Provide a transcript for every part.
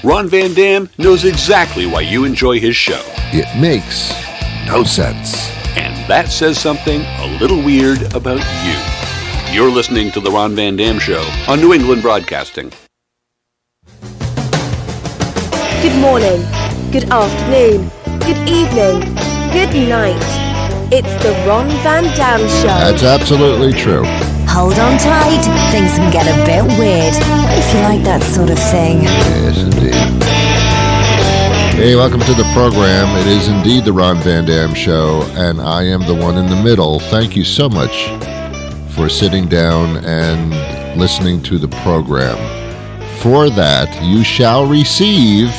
Ron Van Dam knows exactly why you enjoy his show. It makes no sense. And that says something a little weird about you. You're listening to The Ron Van Dam Show on New England Broadcasting. Good morning, good afternoon, good evening, good night. It's The Ron Van Dam Show. That's absolutely true. Hold on tight, things can get a bit weird, if you like that sort of thing. Yes, indeed. Hey, welcome to the program. It is indeed the Ron Van Dam Show, and I am the one in the middle. Thank you so much for sitting down and listening to the program. For that, you shall receive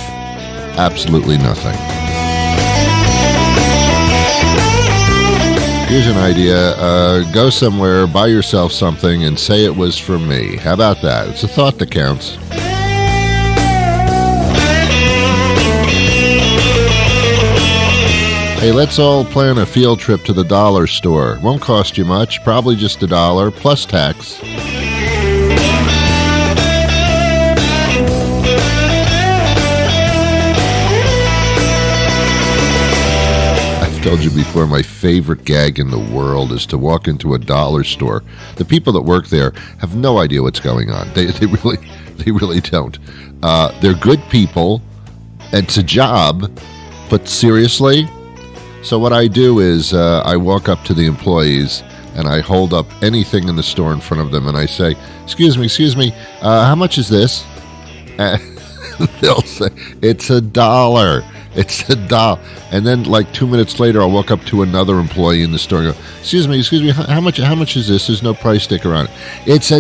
absolutely nothing. Here's an idea. Go somewhere, buy yourself something, and say it was from me. How about that? It's a thought that counts. Hey, let's all plan a field trip to the dollar store. Won't cost you much, probably just $1 plus tax. Told you before, my favorite gag in the world is to walk into a dollar store. The people that work there have no idea what's going on. They really don't. They're good people. It's a job, but seriously. So what I do is I walk up to the employees and I hold up anything in the store in front of them and I say, excuse me, how much is this? And they'll say, it's $1. It's $1. And then like 2 minutes later, I'll walk up to another employee in the store and go, excuse me, how much is this? There's no price sticker on it. It's $1.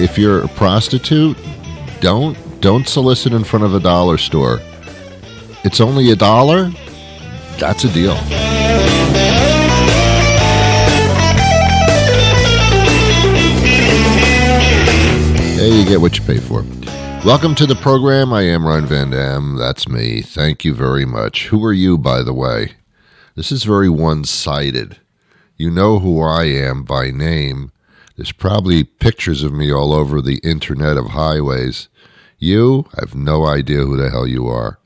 If you're a prostitute, don't solicit in front of a dollar store. It's only $1. That's a deal. Hey, you get what you pay for. Welcome to the program. I am Ron Van Dam. That's me. Thank you very much. Who are you, by the way? This is very one-sided. You know who I am by name. There's probably pictures of me all over the internet of highways. You, I have no idea who the hell you are.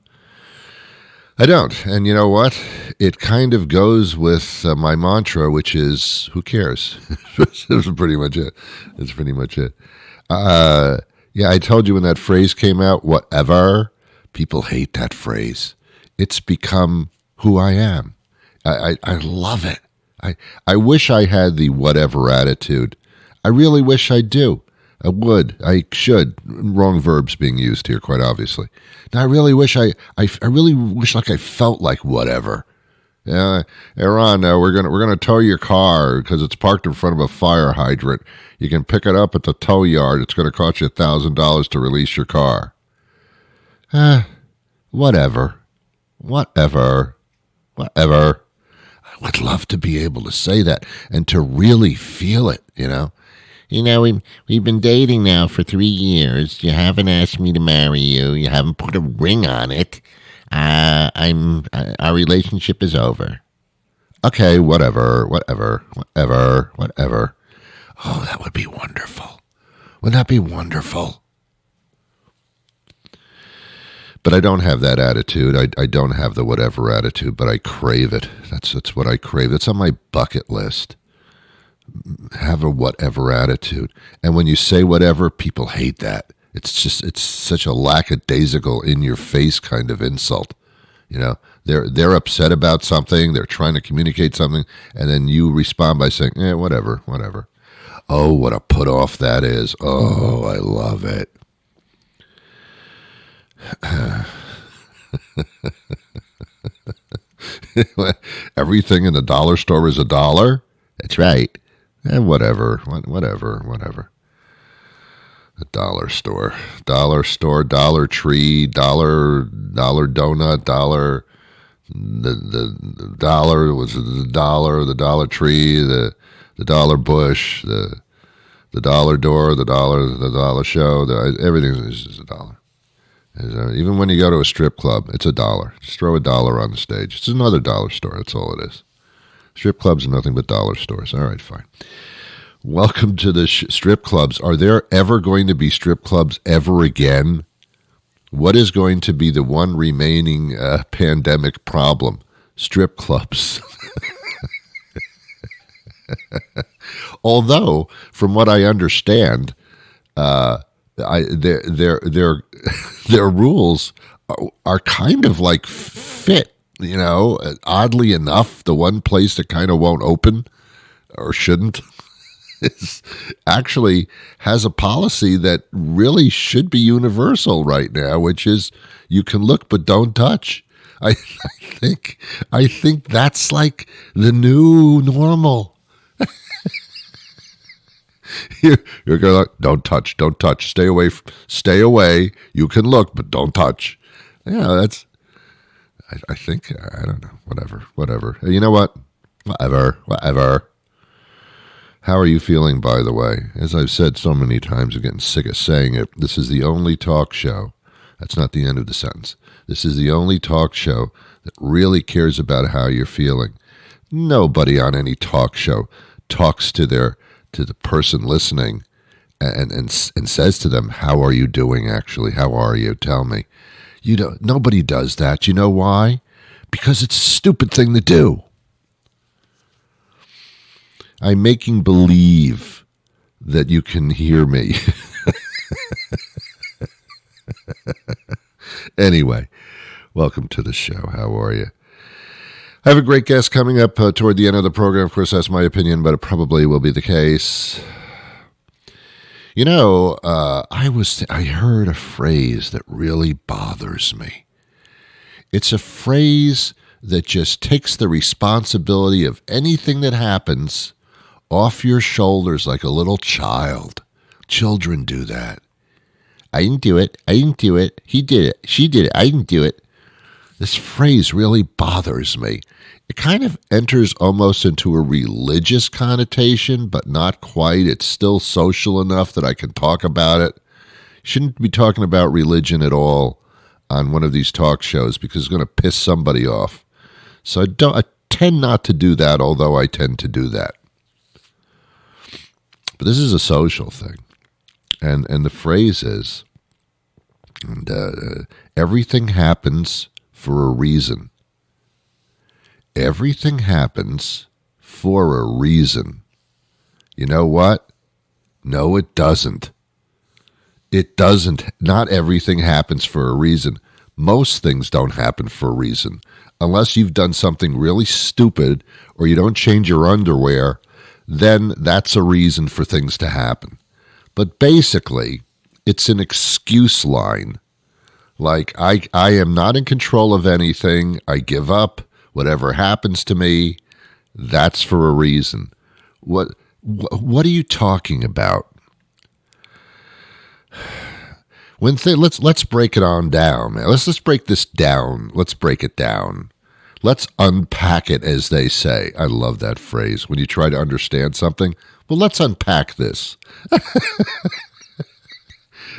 I don't. And you know what? It kind of goes with my mantra, which is, who cares? That's pretty much it. That's pretty much it. Yeah, I told you when that phrase came out, whatever. People hate that phrase. It's become who I am. I love it. I wish I had the whatever attitude. I really wish I do. I would. I should. Wrong verbs being used here, quite obviously. Now, I really wish I really wish like I felt like whatever. Yeah, Aaron, we're gonna tow your car because it's parked in front of a fire hydrant. You can pick it up at the tow yard. It's going to cost you $1,000 to release your car. Whatever. I would love to be able to say that and to really feel it. You know, we've been dating now for 3 years. You haven't asked me to marry you. You haven't put a ring on it. Our relationship is over. Okay, whatever. Oh, that would be wonderful. Wouldn't that be wonderful? But I don't have that attitude. I don't have the whatever attitude, but I crave it. That's what I crave. That's on my bucket list. Have a whatever attitude. And when you say whatever, people hate that. It's such a lackadaisical, in-your-face kind of insult. You know, they're upset about something, they're trying to communicate something, and then you respond by saying, whatever. Oh, what a put-off that is. Oh, I love it. Everything in the dollar store is $1? That's right. Whatever. The dollar store, Dollar Tree, dollar donut, the dollar was the Dollar Tree, the Dollar Bush, the Dollar Door, the Dollar Show, everything is just $1. Even when you go to a strip club, it's $1. Just throw $1 on the stage. It's another dollar store. That's all it is. Strip clubs are nothing but dollar stores. All right, fine. Welcome to the strip clubs. Are there ever going to be strip clubs ever again? What is going to be the one remaining pandemic problem? Strip clubs. Although, from what I understand, their rules are kind of like fit. You know, oddly enough, the one place that kind of won't open or shouldn't actually has a policy that really should be universal right now, which is you can look but don't touch. I think that's like the new normal. You're going, don't touch, stay away. You can look but don't touch. Yeah, that's. I think I don't know. Whatever. You know what? Whatever. How are you feeling, by the way? As I've said so many times, I'm getting sick of saying it. This is the only talk show. That's not the end of the sentence. This is the only talk show that really cares about how you're feeling. Nobody on any talk show talks to the person listening and says to them, "How are you doing? Actually, how are you? Tell me." Nobody does that. You know why? Because it's a stupid thing to do. I'm making believe that you can hear me. Anyway, welcome to the show. How are you? I have a great guest coming up toward the end of the program. Of course, that's my opinion, but it probably will be the case. You know, I heard a phrase that really bothers me. It's a phrase that just takes the responsibility of anything that happens off your shoulders like a little child. Children do that. I didn't do it. He did it. She did it. I didn't do it. This phrase really bothers me. It kind of enters almost into a religious connotation, but not quite. It's still social enough that I can talk about it. Shouldn't be talking about religion at all on one of these talk shows because it's going to piss somebody off. So I tend not to do that, although I tend to do that. But this is a social thing. And the phrase is, everything happens for a reason. Everything happens for a reason. You know what? No, it doesn't. It doesn't. Not everything happens for a reason. Most things don't happen for a reason. Unless you've done something really stupid or you don't change your underwear, then that's a reason for things to happen. But basically, it's an excuse line. Like, I am not in control of anything. I give up. Whatever happens to me, that's for a reason. What are you talking about? Let's break it on down, man. Let's break this down. Let's break it down. Let's unpack it, as they say. I love that phrase. When you try to understand something, well, let's unpack this.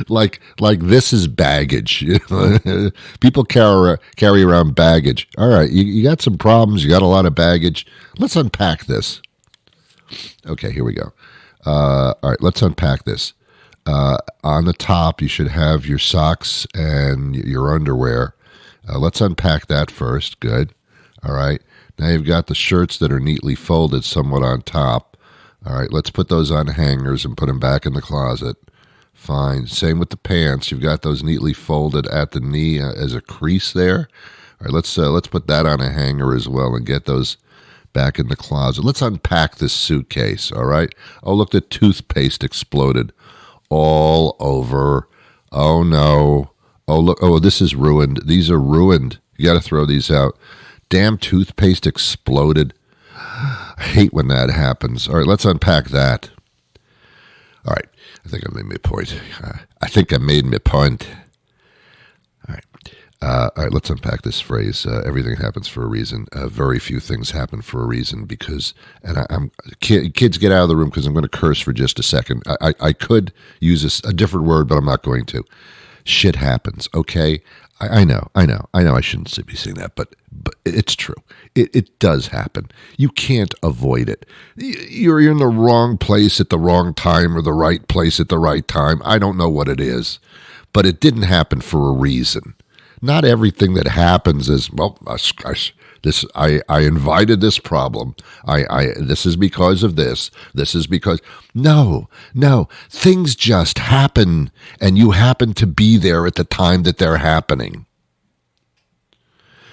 Like this is baggage. You know? People carry around baggage. All right, you got some problems. You got a lot of baggage. Let's unpack this. Okay, here we go. All right, let's unpack this. On the top, you should have your socks and your underwear. Let's unpack that first. Good. All right. Now you've got the shirts that are neatly folded somewhat on top. All right, let's put those on hangers and put them back in the closet. Fine. Same with the pants. You've got those neatly folded at the knee as a crease there. All right, let's put that on a hanger as well and get those back in the closet. Let's unpack this suitcase, all right? Oh, look, the toothpaste exploded all over. Oh, no. Oh, look. Oh, this is ruined. These are ruined. You got to throw these out. Damn toothpaste exploded. I hate when that happens. All right, let's unpack that. All right. I think I made my point. All right, let's unpack this phrase. Everything happens for a reason. Very few things happen for a reason because, and kids get out of the room because I'm going to curse for just a second. I could use a different word, but I'm not going to. Shit happens, okay? I know I shouldn't be saying that, but it's true. It does happen. You can't avoid it. You're in the wrong place at the wrong time or the right place at the right time. I don't know what it is, but it didn't happen for a reason. Not everything that happens is, well, I invited this problem. This is because of this. This is because, no, things just happen, and you happen to be there at the time that they're happening.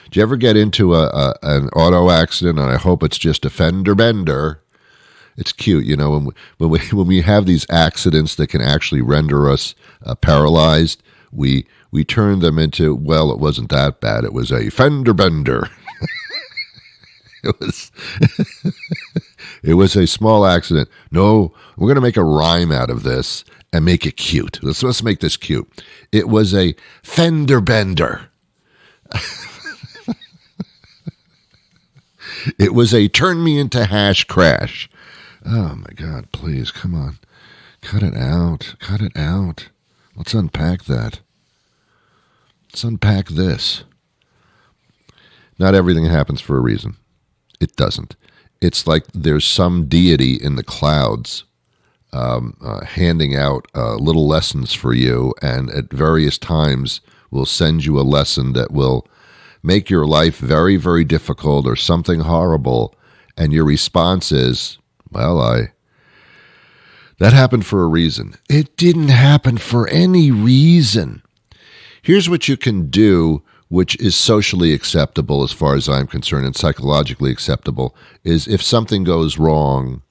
Do you ever get into an auto accident, and I hope it's just a fender bender? It's cute, when we have these accidents that can actually render us paralyzed, we turn them into, well, it wasn't that bad. It was a fender bender. It was a small accident. No, we're going to make a rhyme out of this and make it cute. Let's make this cute. It was a fender bender. It was a turn me into hash crash. Oh my God, please, come on. Cut it out. Cut it out. Let's unpack that. Let's unpack this. Not everything happens for a reason. It doesn't. It's like there's some deity in the clouds handing out little lessons for you, and at various times will send you a lesson that will make your life very, very difficult or something horrible, and your response is, well, that happened for a reason. It didn't happen for any reason. Here's what you can do, which is socially acceptable as far as I'm concerned and psychologically acceptable, is if something goes wrong,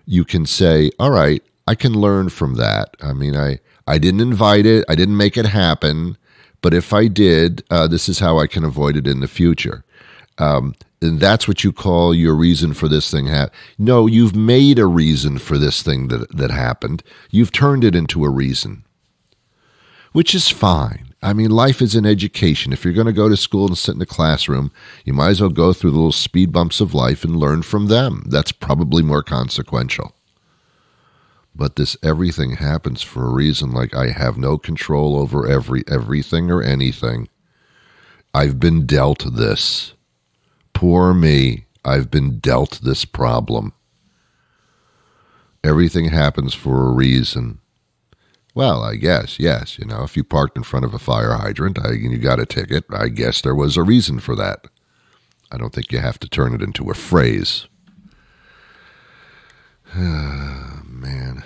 you can say, all right, I can learn from that. I mean, I didn't invite it. I didn't make it happen. But if I did, this is how I can avoid it in the future. And that's what you call your reason for this thing. No, you've made a reason for this thing that happened. You've turned it into a reason, which is fine. I mean, life is an education. If you're going to go to school and sit in the classroom, you might as well go through the little speed bumps of life and learn from them. That's probably more consequential. But this everything happens for a reason, like I have no control over everything or anything. I've been dealt this. Poor me, I've been dealt this problem. Everything happens for a reason. Well, I guess, yes. If you parked in front of a fire hydrant and you got a ticket, I guess there was a reason for that. I don't think you have to turn it into a phrase. Man.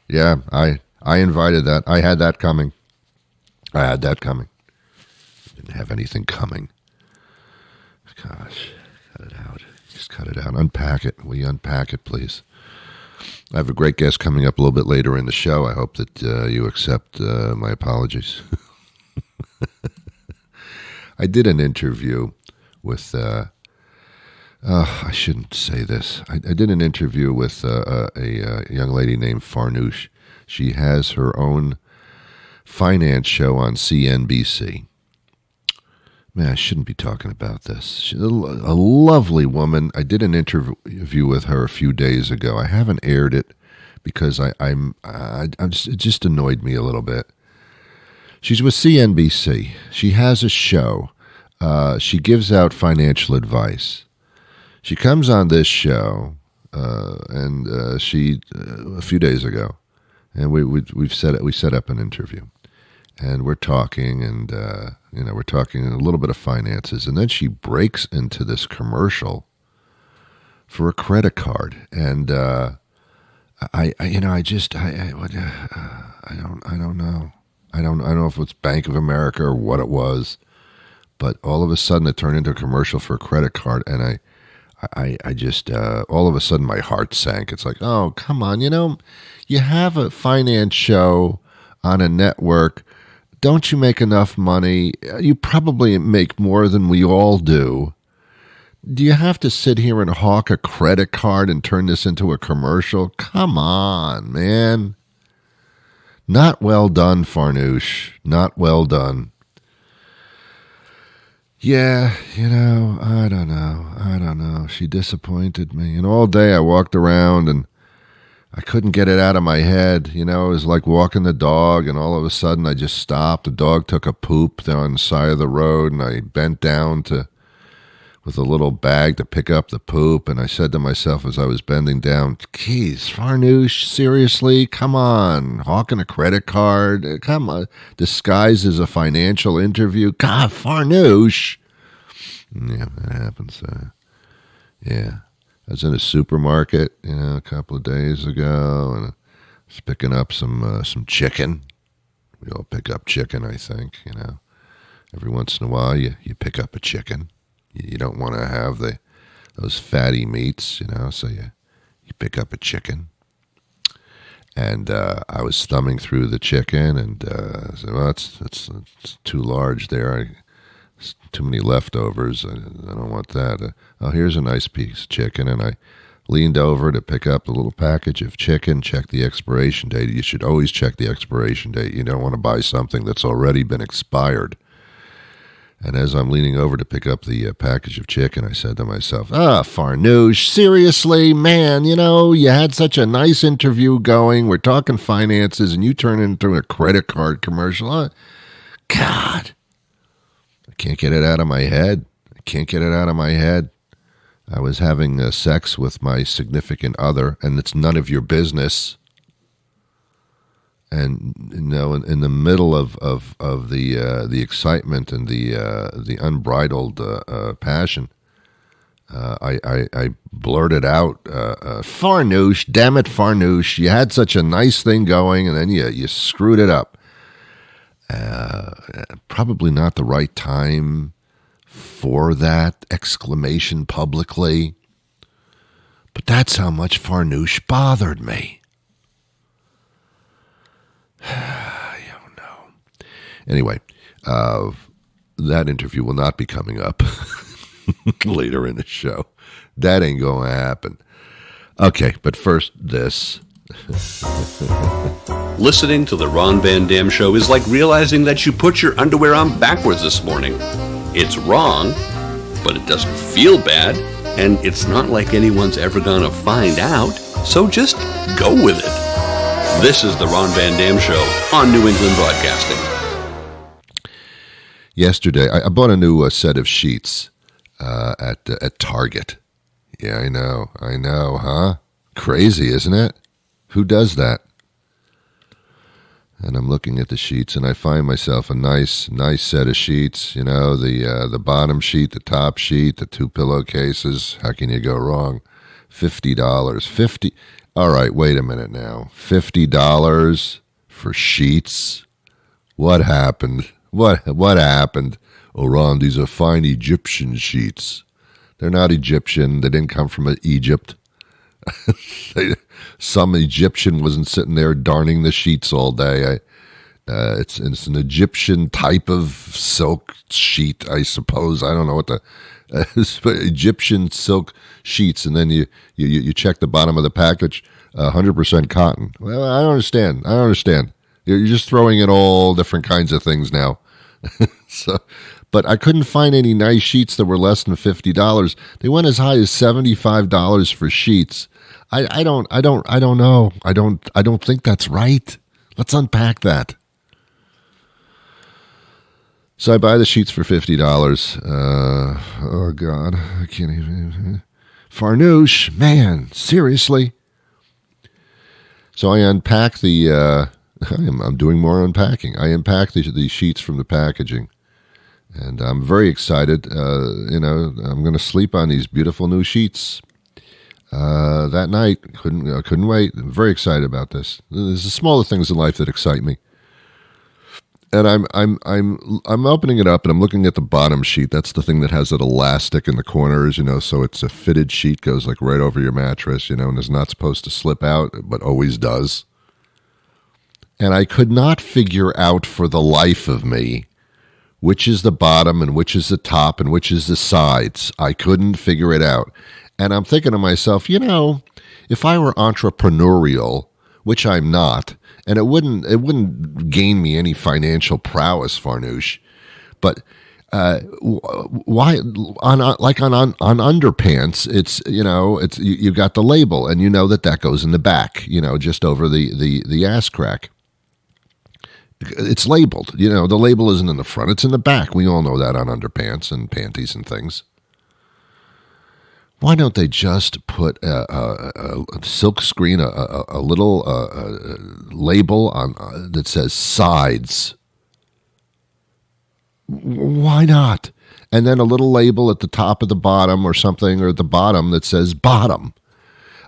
Yeah, I invited that. I had that coming. Didn't have anything coming. Gosh, cut it out. Just cut it out. Unpack it. Will you unpack it, please? I have a great guest coming up a little bit later in the show. I hope that you accept my apologies. I did an interview with, I shouldn't say this. I did an interview with a young lady named Farnoosh. She has her own finance show on CNBC. Man, I shouldn't be talking about this. She's a lovely woman. I did an interview with her a few days ago. I haven't aired it because it just annoyed me a little bit. She's with CNBC. She has a show. She gives out financial advice. She comes on this show, and she a few days ago, and we set up an interview. And we're talking, and we're talking a little bit of finances, and then she breaks into this commercial for a credit card, and I don't know. I don't know if it's Bank of America or what it was, but all of a sudden it turned into a commercial for a credit card, and I just all of a sudden my heart sank. It's like, oh, come on, you have a finance show on a network. Don't you make enough money? You probably make more than we all do. Do you have to sit here and hawk a credit card and turn this into a commercial? Come on, man. Not well done, Farnoosh. Not well done. Yeah, I don't know. She disappointed me. And all day I walked around and I couldn't get it out of my head. It was like walking the dog, and all of a sudden I just stopped. The dog took a poop there on the side of the road, and I bent down with a little bag to pick up the poop, and I said to myself as I was bending down, geez, Farnoosh, seriously? Come on. Hawking a credit card? Come on. Disguised as a financial interview? God, Farnoosh. Yeah, that happens. Yeah. I was in a supermarket, a couple of days ago, and I was picking up some chicken. We all pick up chicken, I think, Every once in a while, you pick up a chicken. You don't want to have those fatty meats, so you pick up a chicken. And I was thumbing through the chicken, and I said, well, it's too large there. It's too many leftovers. I don't want that. Here's a nice piece of chicken. And I leaned over to pick up a little package of chicken, check the expiration date. You should always check the expiration date. You don't want to buy something that's already been expired. And as I'm leaning over to pick up the package of chicken, I said to myself, Farnoosh, seriously, man, you had such a nice interview going. We're talking finances, and you turn it into a credit card commercial. God, I can't get it out of my head. I was having sex with my significant other, and it's none of your business. And in the middle of the excitement and the unbridled passion, I blurted out, "Farnoosh, damn it, Farnoosh! You had such a nice thing going, and then you screwed it up." Probably not the right time for that exclamation publicly, but that's how much Farnoosh bothered me. I don't know. Anyway, that interview will not be coming up later in the show. That ain't going to happen. Okay, but first, this. Listening to the Ron Van Dam Show is like realizing that you put your underwear on backwards this morning. It's wrong, but it doesn't feel bad, and it's not like anyone's ever gonna find out, so just go with it. This is the Ron Van Dam Show on New England Broadcasting. Yesterday, I bought a new set of sheets at Target. Yeah, I know, huh? Crazy, isn't it? Who does that? And I'm looking at the sheets, and I find myself a nice set of sheets. The bottom sheet, the top sheet, the two pillowcases. How can you go wrong? $50. All right, wait a minute now. $50 for sheets? What happened? What happened? Oh, Ron, these are fine Egyptian sheets. They're not Egyptian. They didn't come from Egypt. Some Egyptian wasn't sitting there darning the sheets all day. It's an Egyptian type of silk sheet, I suppose. I don't know what the Egyptian silk sheets, and then you check the bottom of the package, 100% cotton. Well, I don't understand. You're just throwing in all different kinds of things now. But I couldn't find any nice sheets that were less than $50. They went as high as $75 for sheets. I don't know. I don't think that's right. Let's unpack that. So I buy the sheets for $50. Oh God, I can't even. Farnoosh, man, seriously. So I unpack I'm doing more unpacking. I unpack the sheets from the packaging, and I'm very excited. I'm going to sleep on these beautiful new sheets. That night, couldn't wait. I'm very excited about this. There's the smaller things in life that excite me. And I'm opening it up, and I'm looking at the bottom sheet. That's the thing that has that elastic in the corners, so it's a fitted sheet, goes like right over your mattress, and is not supposed to slip out, but always does. And I could not figure out for the life of me which is the bottom and which is the top and which is the sides. I couldn't figure it out. And I'm thinking to myself, if I were entrepreneurial, which I'm not, and it wouldn't gain me any financial prowess, Farnoosh, but why on underpants? It's you got the label, and that goes in the back, just over the ass crack. It's labeled. The label isn't in the front; it's in the back. We all know that on underpants and panties and things. Why don't they just put a silk screen, a little label on that says sides? Why not? And then a little label at the top of the bottom or something, or at the bottom that says bottom.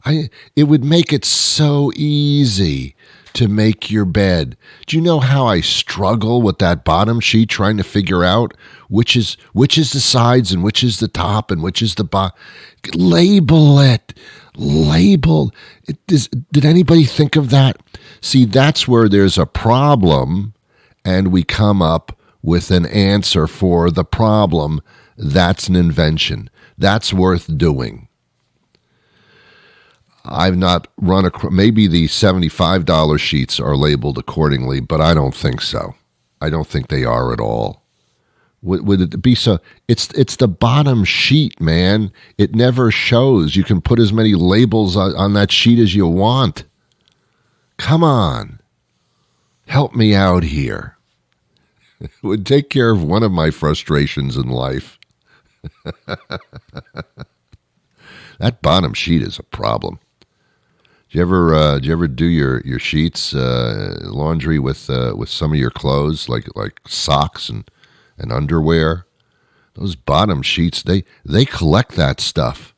It would make it so easy to make your bed. Do you know how I struggle with that bottom sheet trying to figure out which is the sides and which is the top and which is the bottom? Label it. Label. Did anybody think of that? See, that's where there's a problem and we come up with an answer for the problem. That's an invention. That's worth doing. I've not run across, maybe the $75 sheets are labeled accordingly, but I don't think so. I don't think they are at all. Would it be so? It's the bottom sheet, man. It never shows. You can put as many labels on that sheet as you want. Come on. Help me out here. It would take care of one of my frustrations in life. That bottom sheet is a problem. Do you ever do your sheets laundry with some of your clothes, like socks and underwear? Those bottom sheets, they collect that stuff.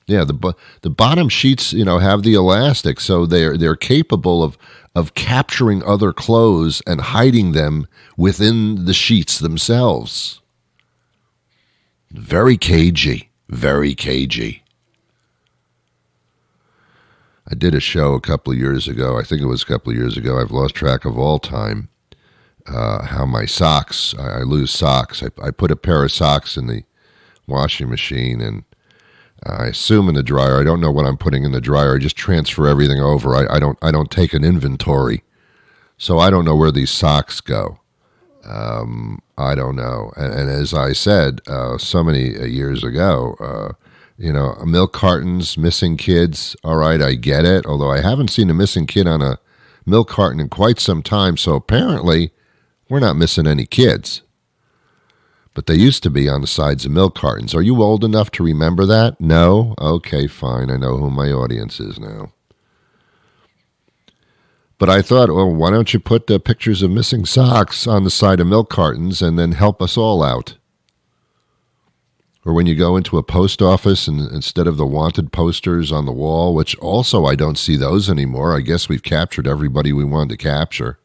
Yeah, the bottom sheets, have the elastic, so they're capable of capturing other clothes and hiding them within the sheets themselves. Very cagey, very cagey. I did a show a couple of years ago. I think it was a couple of years ago. I've lost track of all time. How my socks, I lose socks. I put a pair of socks in the washing machine and I assume in the dryer. I don't know what I'm putting in the dryer. I just transfer everything over. I don't take an inventory. So I don't know where these socks go. I don't know. And as I said so many years ago, milk cartons, missing kids. All right, I get it. Although I haven't seen a missing kid on a milk carton in quite some time. So apparently we're not missing any kids. But they used to be on the sides of milk cartons. Are you old enough to remember that? No? Okay, fine. I know who my audience is now. But I thought, well, why don't you put the pictures of missing socks on the side of milk cartons and then help us all out? Or when you go into a post office and instead of the wanted posters on the wall, which also I don't see those anymore. I guess we've captured everybody we wanted to capture.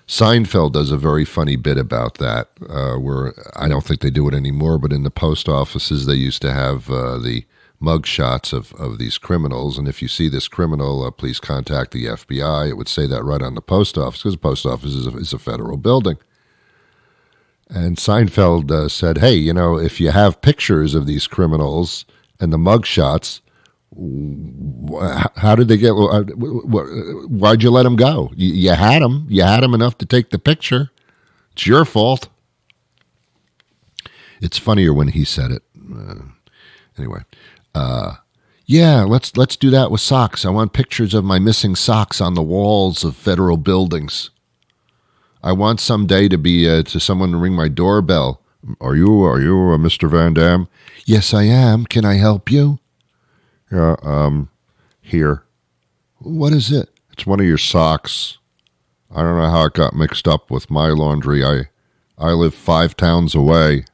Seinfeld does a very funny bit about that, where I don't think they do it anymore, but in the post offices they used to have the mug shots of these criminals, and if you see this criminal, please contact the FBI. It would say that right on the post office, because the post office is a federal building. And Seinfeld said, hey, if you have pictures of these criminals and the mug shots, how did they get, why'd you let them go? You had them. You had them enough to take the picture. It's your fault. It's funnier when he said it. Anyway. Yeah, let's do that with socks. I want pictures of my missing socks on the walls of federal buildings. I want someday to be to someone to ring my doorbell. Are you Mr. Van Dam? Yes, I am. Can I help you? Yeah, here. What is it? It's one of your socks. I don't know how it got mixed up with my laundry. I live 5 towns away.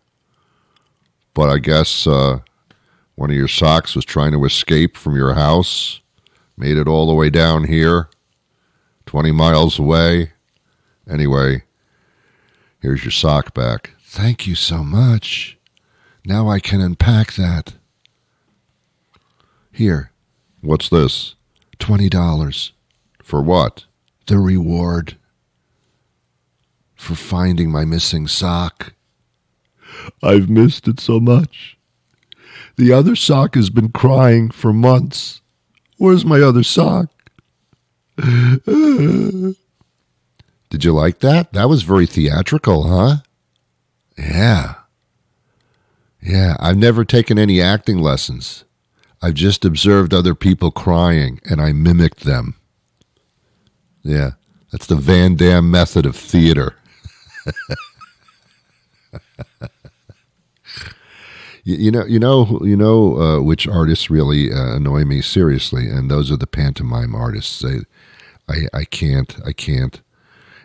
But I guess one of your socks was trying to escape from your house. Made it all the way down here. 20 miles away. Anyway, here's your sock back. Thank you so much. Now I can unpack that. Here. What's this? $20. For what? The reward. For finding my missing sock. I've missed it so much. The other sock has been crying for months. Where's my other sock? Did you like that? That was very theatrical, huh? Yeah. Yeah, I've never taken any acting lessons. I've just observed other people crying, and I mimicked them. Yeah, that's the Van Damme method of theater. You know which artists really annoy me seriously, and those are the pantomime artists. I can't.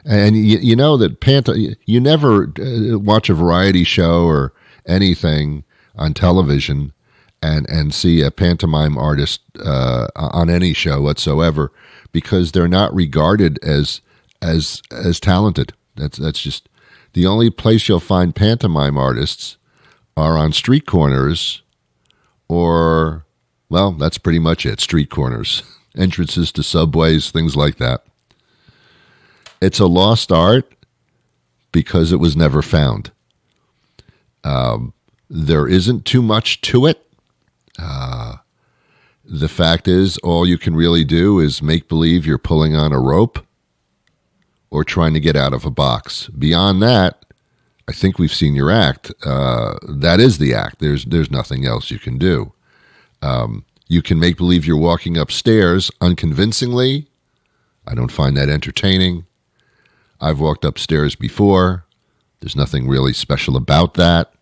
And you know that you never watch a variety show or anything on television and see a pantomime artist on any show whatsoever, because they're not regarded as talented. That's just the only place you'll find pantomime artists are on street corners, or, well, that's pretty much it. Street corners, entrances to subways, things like that. It's a lost art because it was never found. There isn't too much to it. The fact is, all you can really do is make believe you're pulling on a rope or trying to get out of a box. Beyond that, I think we've seen your act. That is the act. There's nothing else you can do. You can make believe you're walking upstairs unconvincingly. I don't find that entertaining. I've walked upstairs before. There's nothing really special about that.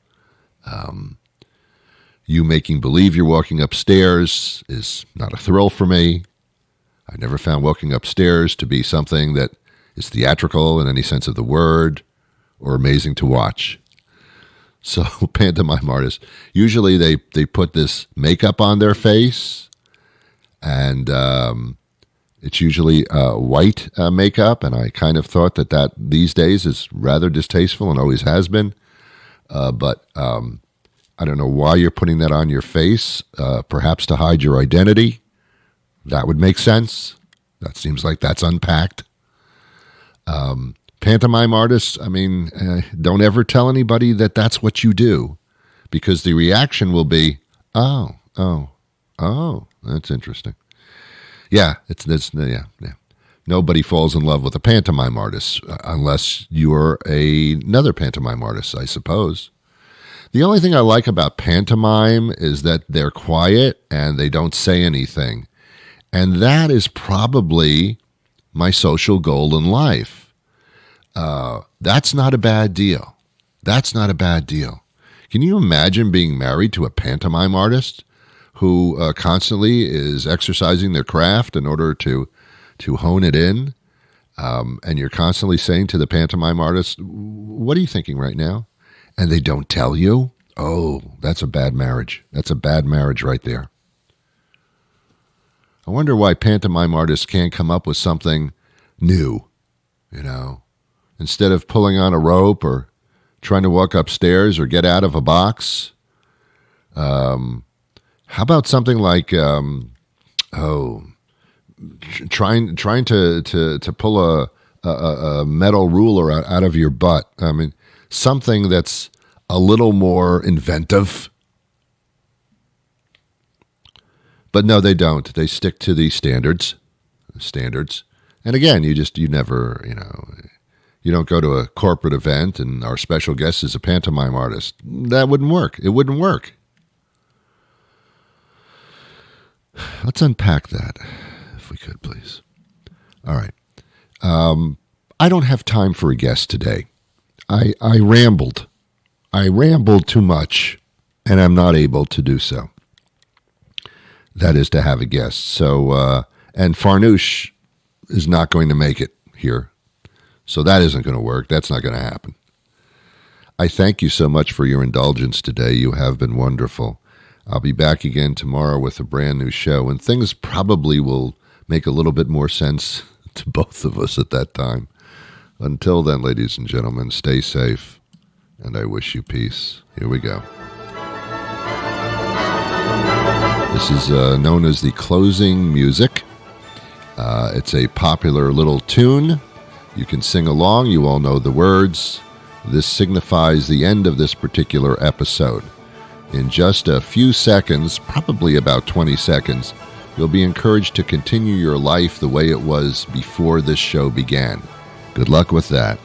You making believe you're walking upstairs is not a thrill for me. I never found walking upstairs to be something that is theatrical in any sense of the word or amazing to watch. So pantomime artists, usually they put this makeup on their face, and it's usually white makeup, and I kind of thought that these days is rather distasteful and always has been. But I don't know why you're putting that on your face, perhaps to hide your identity. That would make sense. That seems like that's unpacked. Pantomime artists, I mean, don't ever tell anybody that that's what you do, because the reaction will be, oh, that's interesting. Yeah, yeah. Nobody falls in love with a pantomime artist unless you're another pantomime artist, I suppose. The only thing I like about pantomime is that they're quiet and they don't say anything. And that is probably my social goal in life. That's not a bad deal. That's not a bad deal. Can you imagine being married to a pantomime artist who constantly is exercising their craft in order to hone it in? And you're constantly saying to the pantomime artist, what are you thinking right now? And they don't tell you? Oh, that's a bad marriage. That's a bad marriage right there. I wonder why pantomime artists can't come up with something new, Instead of pulling on a rope or trying to walk upstairs or get out of a box. How about something like, trying to pull a metal ruler out of your butt? I mean, something that's a little more inventive. But no, they don't. They stick to the standards. And again, you never, you don't go to a corporate event and our special guest is a pantomime artist. That wouldn't work. It wouldn't work. Let's unpack that, if we could, please. All right. I don't have time for a guest today. I rambled. I rambled too much, and I'm not able to do so. That is to have a guest. So, and Farnoosh is not going to make it here. So that isn't going to work. That's not going to happen. I thank you so much for your indulgence today. You have been wonderful. I'll be back again tomorrow with a brand new show, and things probably will make a little bit more sense to both of us at that time. Until then, ladies and gentlemen, stay safe, and I wish you peace. Here we go. This is known as the closing music. It's a popular little tune. You can sing along. You all know the words. This signifies the end of this particular episode. In just a few seconds, probably about 20 seconds, you'll be encouraged to continue your life the way it was before this show began. Good luck with that.